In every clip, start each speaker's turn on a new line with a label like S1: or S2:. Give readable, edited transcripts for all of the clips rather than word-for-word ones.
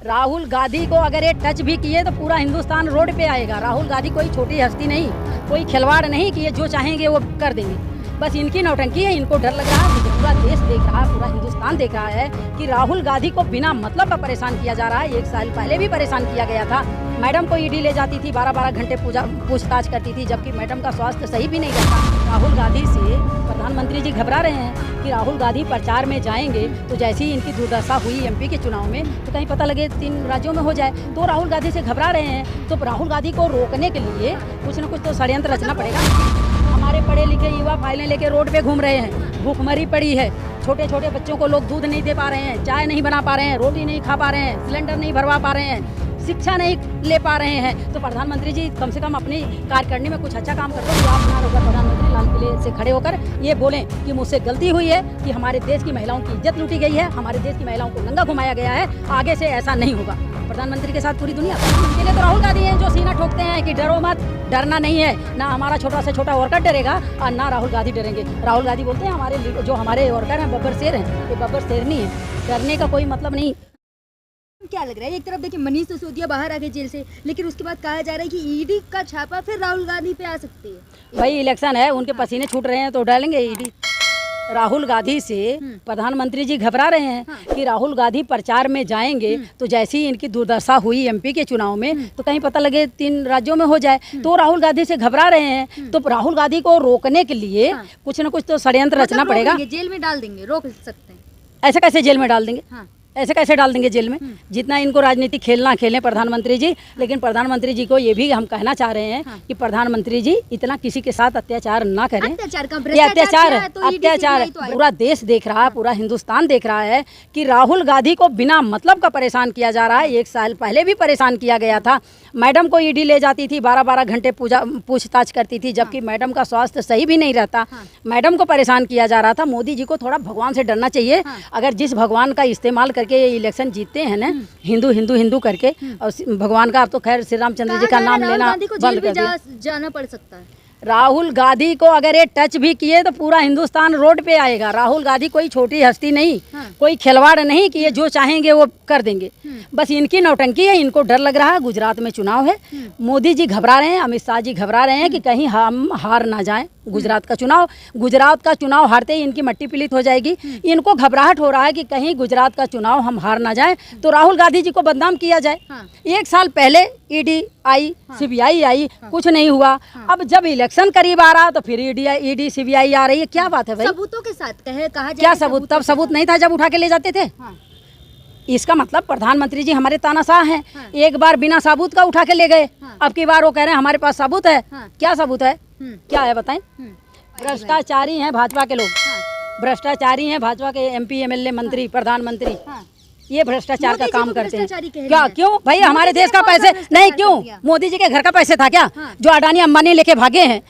S1: राहुल गांधी को अगर ये टच भी किए तो पूरा हिंदुस्तान रोड पे आएगा। राहुल गांधी कोई छोटी हस्ती नहीं, कोई खिलवाड़ नहीं कि ये जो चाहेंगे वो कर देंगे। बस इनकी नौटंकी है, इनको डर लग रहा है। पूरा देश देख रहा है, पूरा हिंदुस्तान देख रहा है कि राहुल गांधी को बिना मतलब का परेशान किया जा रहा है। 1 साल पहले भी परेशान किया गया था। मैडम को ईडी ले जाती थी, 12-12 घंटे पूछताछ करती थी, जबकि मैडम का स्वास्थ्य सही भी नहीं रहता। राहुल गांधी से प्रधानमंत्री जी घबरा रहे हैं कि राहुल गांधी प्रचार में जाएंगे तो जैसे ही इनकी दुर्दशा हुई एमपी के चुनाव में तो कहीं पता लगे 3 राज्यों में हो जाए, तो राहुल गांधी से घबरा रहे हैं। तो राहुल गांधी को रोकने के लिए कुछ न कुछ तो षड्यंत्र रचना पड़ेगा। हमारे पढ़े लिखे युवा फाइलें लेके रोड पे घूम रहे हैं, भूखमरी पड़ी है। छोटे छोटे बच्चों को लोग दूध नहीं दे पा रहे हैं, चाय नहीं बना पा रहे हैं, रोटी नहीं खा पा रहे हैं, सिलेंडर नहीं भरवा पा रहे हैं, शिक्षा नहीं ले पा रहे हैं। तो प्रधानमंत्री जी कम से कम अपनी कार्यकारिणी में कुछ अच्छा काम करते हैं। आप ना होकर प्रधानमंत्री लाल किले से खड़े होकर ये बोलें कि मुझसे गलती हुई है, कि हमारे देश की महिलाओं की इज्जत लूटी गई है, हमारे देश की महिलाओं को नंगा घुमाया गया है, आगे से ऐसा नहीं होगा। प्रधानमंत्री के साथ पूरी दुनिया। इनके लिए तो राहुल गांधी हैं जो सीना ठोकते हैं कि डरो मत। डरना नहीं है, ना हमारा छोटा से छोटा वर्कर डरेगा और ना राहुल गांधी डरेंगे। राहुल गांधी बोलते हैं हमारे वर्कर हैं बब्बर शेर हैं, ये बब्बर शेर नहीं है। डरने का कोई मतलब नहीं।
S2: क्या लग रहा है, एक तरफ देखिए मनीष सिसोदिया बाहर आ गए जेल से, लेकिन उसके बाद कहा जा रहा है कि ईडी का छापा फिर राहुल गांधी पे आ सकती है।
S1: भाई इलेक्शन है, उनके पसीने छूट रहे हैं तो डालेंगे ईडी। राहुल गांधी से प्रधानमंत्री जी घबरा रहे हैं कि राहुल गांधी प्रचार में जाएंगे तो जैसे ही इनकी दुर्दशा हुई एमपी के चुनाव में तो कहीं पता लगे 3 राज्यों में हो जाए, तो राहुल गांधी से घबरा रहे हैं। तो राहुल गांधी को रोकने के लिए कुछ न कुछ तो षड्यंत्र रचना पड़ेगा।
S2: जेल में डाल देंगे, रोक सकते हैं।
S1: ऐसे कैसे जेल में डाल देंगे? ऐसे कैसे डाल देंगे जेल में? जितना इनको राजनीति खेलना खेलें प्रधानमंत्री जी, लेकिन प्रधानमंत्री जी को ये भी हम कहना चाह रहे हैं कि प्रधानमंत्री जी इतना किसी के साथ अत्याचार ना करें। ये अत्याचार पूरा देश देख रहा है, पूरा हिंदुस्तान देख रहा है कि राहुल गांधी को बिना मतलब का परेशान किया जा रहा है। 1 साल पहले भी परेशान किया गया था। मैडम को ईडी ले जाती थी, 12-12 घंटे पूछताछ करती थी, जबकि मैडम का स्वास्थ्य सही भी नहीं रहता। मैडम को परेशान किया जा रहा था। मोदी जी को थोड़ा भगवान से डरना चाहिए। अगर जिस भगवान का इस्तेमाल करके ये इलेक्शन जीतते हैं ना, हिंदू करके, और भगवान का अब तो खैर श्री रामचंद्र जी का नाम लेना बंद कर दिया।
S2: जाना पड़ सकता है।
S1: राहुल गांधी को अगर ये टच भी किए तो पूरा हिंदुस्तान रोड पे आएगा। राहुल गांधी कोई छोटी हस्ती नहीं, कोई खिलवाड़ नहीं कि ये जो चाहेंगे वो कर देंगे। बस इनकी नौटंकी है, इनको डर लग रहा है। गुजरात में चुनाव है, मोदी जी घबरा रहे हैं, अमित शाह जी घबरा रहे हैं कि कहीं हम हार ना जाएं गुजरात का चुनाव हारते ही इनकी मट्टी पलीत हो जाएगी। इनको घबराहट हो रहा है कि कहीं गुजरात का चुनाव हम हार ना जाएं तो राहुल गांधी जी को बदनाम किया जाए। 1 साल पहले ईडी आई, सीबीआई आई, कुछ नहीं हुआ। अब जब इलेक्शन करीब आ रहा तो फिर ईडी सीबीआई आ रही है। क्या बात है भाई?
S2: सबूतों के साथ कहा
S1: क्या सबूत? तब सबूत नहीं था जब उठा के ले जाते थे। इसका मतलब प्रधानमंत्री जी हमारे तानाशाह हैं। एक बार बिना सबूत का उठा के ले गए, अब की बार वो कह रहे हैं हमारे पास सबूत है। क्या सबूत है? क्या है बताएं? भ्रष्टाचारी हैं भाजपा के लोग, भ्रष्टाचारी हैं भाजपा के एमपी एमएलए मंत्री प्रधानमंत्री। ये भ्रष्टाचार का काम करते हैं। क्या? क्यों भाई? हमारे देश का पैसे नहीं, क्यों? मोदी जी के घर का पैसे था क्या जो अडानी अंबानी लेके भागे हैं?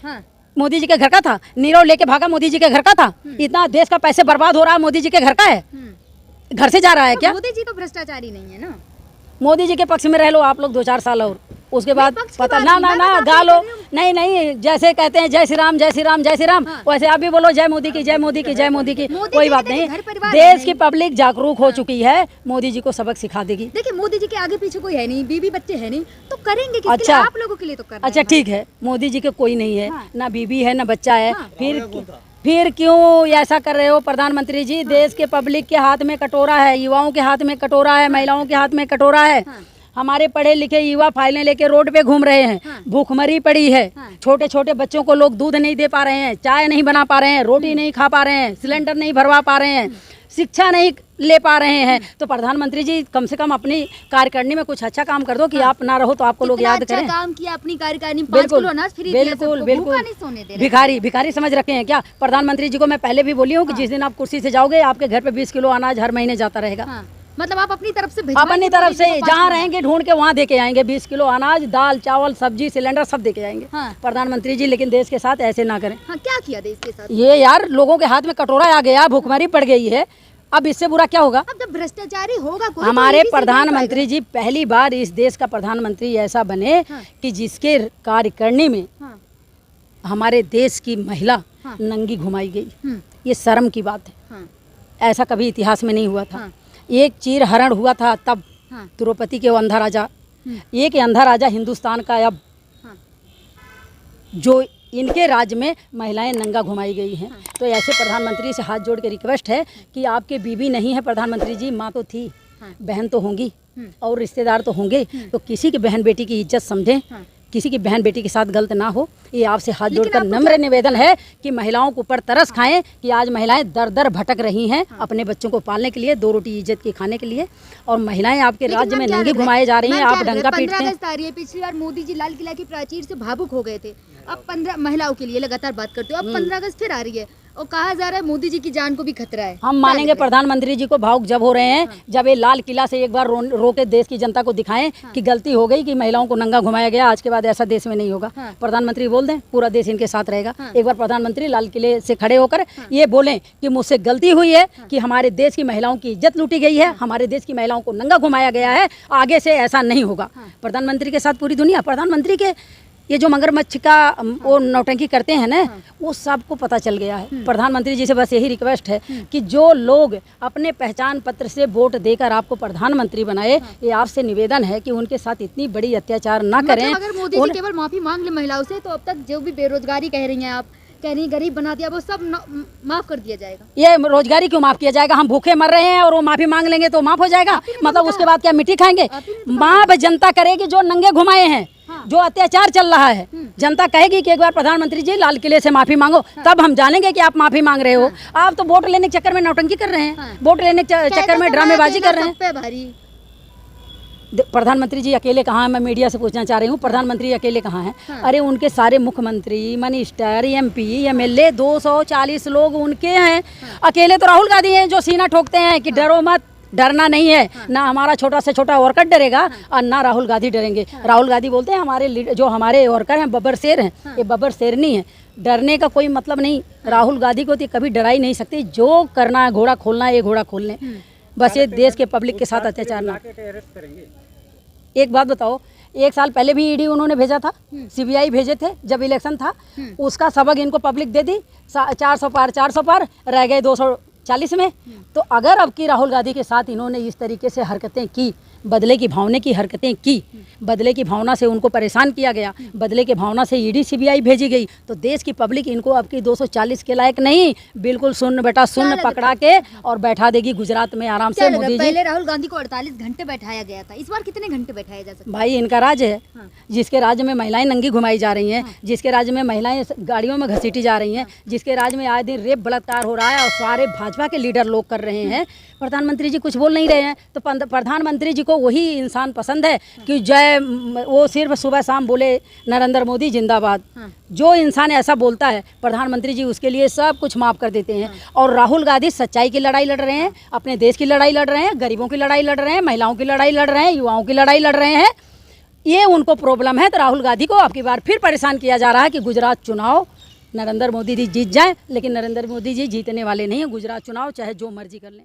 S1: मोदी जी के घर का था। नीरव लेके भागा, मोदी जी के घर का था। इतना देश का पैसे बर्बाद हो रहा है, मोदी जी के घर का है, घर से जा रहा है क्या?
S2: मोदी जी तो भ्रष्टाचारी नहीं है ना।
S1: मोदी जी के पक्ष में रह लो आप लोग 2-4 साल और उसके बाद पता ना गालो। नहीं, जैसे कहते हैं जय श्री राम जय श्री राम जय श्री राम, वैसे आप भी बोलो जय मोदी की जय मोदी की जय मोदी की। कोई बात नहीं, देश की पब्लिक जागरूक हो चुकी है, मोदी जी को सबक सिखा देगी।
S2: देखिए मोदी जी के आगे पीछे कोई है नहीं, बीवी बच्चे है नहीं, तो करेंगे किसके लिए? अच्छा, आप लोगों के लिए तो कर रहे हैं।
S1: अच्छा ठीक है, मोदी जी के कोई नहीं है, ना बीवी है ना बच्चा है, फिर क्यों ऐसा कर रहे हो प्रधानमंत्री जी? देश के पब्लिक के हाथ में कटोरा है, युवाओं के हाथ में कटोरा है, महिलाओं के हाथ में कटोरा है। हमारे पढ़े लिखे युवा फाइलें लेके रोड पे घूम रहे हैं, भूखमरी पड़ी है। छोटे छोटे बच्चों को लोग दूध नहीं दे पा रहे हैं, चाय नहीं बना पा रहे हैं, रोटी नहीं खा पा रहे हैं, सिलेंडर नहीं भरवा पा रहे हैं, शिक्षा नहीं ले पा रहे हैं। तो प्रधानमंत्री जी कम से कम अपनी कार्यकारिणी में कुछ अच्छा काम कर दो कि आप ना रहो तो आपको लोग याद करें।
S2: काम किया अपनी कार्यकारिणी,
S1: बिल्कुल भिखारी समझ रखे हैं क्या? प्रधानमंत्री जी को मैं पहले भी बोली हूँ कि जिस दिन आप कुर्सी से जाओगे आपके घर पे 20 किलो अनाज हर महीने जाता रहेगा।
S2: मतलब आप अपनी तरफ से
S1: जहाँ रहेंगे ढूंढ के वहाँ दे के आएंगे। 20 किलो अनाज, दाल चावल सब्जी सिलेंडर सब दे के आएंगे प्रधानमंत्री जी। लेकिन देश के साथ ऐसे ना करें।
S2: क्या किया देश के साथ?
S1: ये यार लोगों के हाथ में कटोरा आ गया, भूखमरी पड़ गई है, अब इससे बुरा क्या होगा?
S2: अब जब भ्रष्टाचारी होगा कोई,
S1: हमारे प्रधानमंत्री जी पहली बार इस देश का प्रधानमंत्री ऐसा बने कि जिसके कार्यकारिणी में हमारे देश की महिला नंगी घुमाई गई। ये शर्म की बात है, ऐसा कभी इतिहास में नहीं हुआ था। एक चीर हरण हुआ था तब
S2: हाँ।
S1: द्रौपदी के वो अंधा राजा, एक अंधा राजा हिंदुस्तान का। अब
S2: हाँ।
S1: जो इनके राज्य में महिलाएं नंगा घुमाई गई हैं, तो ऐसे प्रधानमंत्री से हाथ जोड़ के रिक्वेस्ट है कि आपके बीवी नहीं है प्रधानमंत्री जी, माँ तो थी, बहन तो होंगी और रिश्तेदार तो होंगे, तो किसी की बहन बेटी की इज्जत समझें, किसी की बहन बेटी के साथ गलत ना हो। ये आपसे हाथ जोड़कर नम्र निवेदन है कि महिलाओं के ऊपर तरस खाएं कि आज महिलाएं दर दर भटक रही हैं अपने बच्चों को पालने के लिए, 2 रोटी इज्जत की खाने के लिए, और महिलाएं आपके राज्य में नंगी घुमाए जा रही हैं, आप डंका पीटते हैं।
S2: 15 अगस्त आ रही है, पिछली बार मोदी जी लाल किला की प्राचीर से भावुक हो गए थे, अब 15 महिलाओं के लिए लगातार बात करते हो, अब 15 अगस्त फिर आ रही है और कहा जा रहा है मोदी जी की जान को भी खतरा है।
S1: हम मानेंगे प्रधानमंत्री जी को भावुक जब हो रहे हैं, जब ये लाल किला से एक बार रो के देश की जनता को दिखाएं कि गलती हो गई, कि महिलाओं को नंगा घुमाया गया, आज के बाद ऐसा देश में नहीं होगा। प्रधानमंत्री बोल दें पूरा देश इनके साथ रहेगा। एक बार प्रधानमंत्री लाल किले से खड़े होकर ये बोलें कि मुझसे गलती हुई है, कि हमारे देश की महिलाओं की इज्जत लूटी गई है, हमारे देश की महिलाओं को नंगा घुमाया गया है, आगे से ऐसा नहीं होगा। प्रधानमंत्री के साथ पूरी दुनिया, प्रधानमंत्री के ये जो मगरमच्छ का वो नौटंकी करते हैं ना, वो सबको पता चल गया है। प्रधानमंत्री जी से बस यही रिक्वेस्ट है कि जो लोग अपने पहचान पत्र से वोट देकर आपको प्रधानमंत्री बनाए, ये आपसे निवेदन है कि उनके साथ इतनी बड़ी अत्याचार ना करें।
S2: अगर मोदी जी केवल माफी मांग ले महिलाओं से, तो अब तक जो भी बेरोजगारी कह रही हैं आप, कह रही गरीब बना दिया, वो सब माफ कर दिया जाएगा।
S1: ये रोजगारी क्यों माफ किया जाएगा? हम भूखे मर रहे हैं और वो माफी मांग लेंगे तो माफ हो जाएगा? मतलब उसके बाद क्या मिट्टी खाएंगे? माफ जनता करेगी जो नंगे घुमाए हैं, जो अत्याचार चल रहा है। जनता कहेगी कि एक बार प्रधानमंत्री जी लाल किले से माफी मांगो, तब हम जानेंगे कि आप माफी मांग रहे हो। आप तो वोट लेने के चक्कर में नौटंकी कर रहे हैं, वोट लेने के चक्कर में ड्रामेबाजी कर रहे हैं। प्रधानमंत्री जी अकेले कहाँ हैं? मैं मीडिया से पूछना चाह रही हूँ, प्रधानमंत्री अकेले कहाँ हैं? अरे उनके सारे मुख्यमंत्री, मिनिस्टर, MP, MLA 240 लोग उनके हैं। अकेले तो राहुल गांधी हैं जो सीना ठोकते हैं कि डरो मत, डरना नहीं है। ना हमारा छोटा से छोटा वर्कर डरेगा और ना राहुल गांधी डरेंगे। राहुल गांधी बोलते हैं हमारे जो हमारे वर्कर हैं बब्बर शेर हैं, ये बब्बर शेरनी है। डरने का कोई मतलब नहीं, राहुल गांधी को तो कभी डरा ही नहीं सकती। जो करना है घोड़ा खोलना है, ये घोड़ा खोल लें, बस ये देश के पब्लिक के साथ अत्याचार ना। एक बात बताओ, 1 साल पहले भी ED उन्होंने भेजा था, CBI भेजे थे जब इलेक्शन था, उसका सबक इनको पब्लिक दे दी। 400 पार रह गए 240 में। तो अगर अब की राहुल गांधी के साथ इन्होंने इस तरीके से हरकतें की, बदले की भावना की हरकतें की, बदले की भावना से उनको परेशान किया गया, बदले की भावना से ED CBI भेजी गई, तो देश की पब्लिक इनको अब की 240 के लायक नहीं, बिल्कुल सुन बेटा सुन पकड़ा के और बैठा देगी गुजरात में आराम से। मोदी जी,
S2: पहले राहुल गांधी को 48 घंटे बैठाया गया था, इस बार कितने घंटे बैठाया जा सकता है?
S1: भाई इनका राज्य है, जिसके राज्य में महिलाएं नंगी घुमाई जा रही हैं, जिसके राज्य में महिलाएं गाड़ियों में घसीटी जा रही हैं, जिसके राज्य में आए दिन रेप बलात्कार हो रहा है और सारे भाजपा के लीडर लोग कर रहे हैं, प्रधानमंत्री जी कुछ बोल नहीं रहे हैं। तो प्रधानमंत्री जी को वही इंसान पसंद है कि जय वो सिर्फ सुबह शाम बोले नरेंद्र मोदी जिंदाबाद। जो इंसान ऐसा बोलता है प्रधानमंत्री जी उसके लिए सब कुछ माफ़ कर देते हैं। और राहुल गांधी सच्चाई की लड़ाई लड़ रहे हैं, अपने देश की लड़ाई लड़ रहे हैं, गरीबों की लड़ाई लड़ रहे हैं, महिलाओं की लड़ाई लड़ रहे हैं, युवाओं की लड़ाई लड़ रहे हैं। ये उनको प्रॉब्लम है। तो राहुल गांधी को अब की बार फिर परेशान किया जा रहा है कि गुजरात चुनाव नरेंद्र मोदी जी जीत जाएं, लेकिन नरेंद्र मोदी जी जीतने वाले नहीं हैं। गुजरात चुनाव चाहे जो मर्जी कर लें।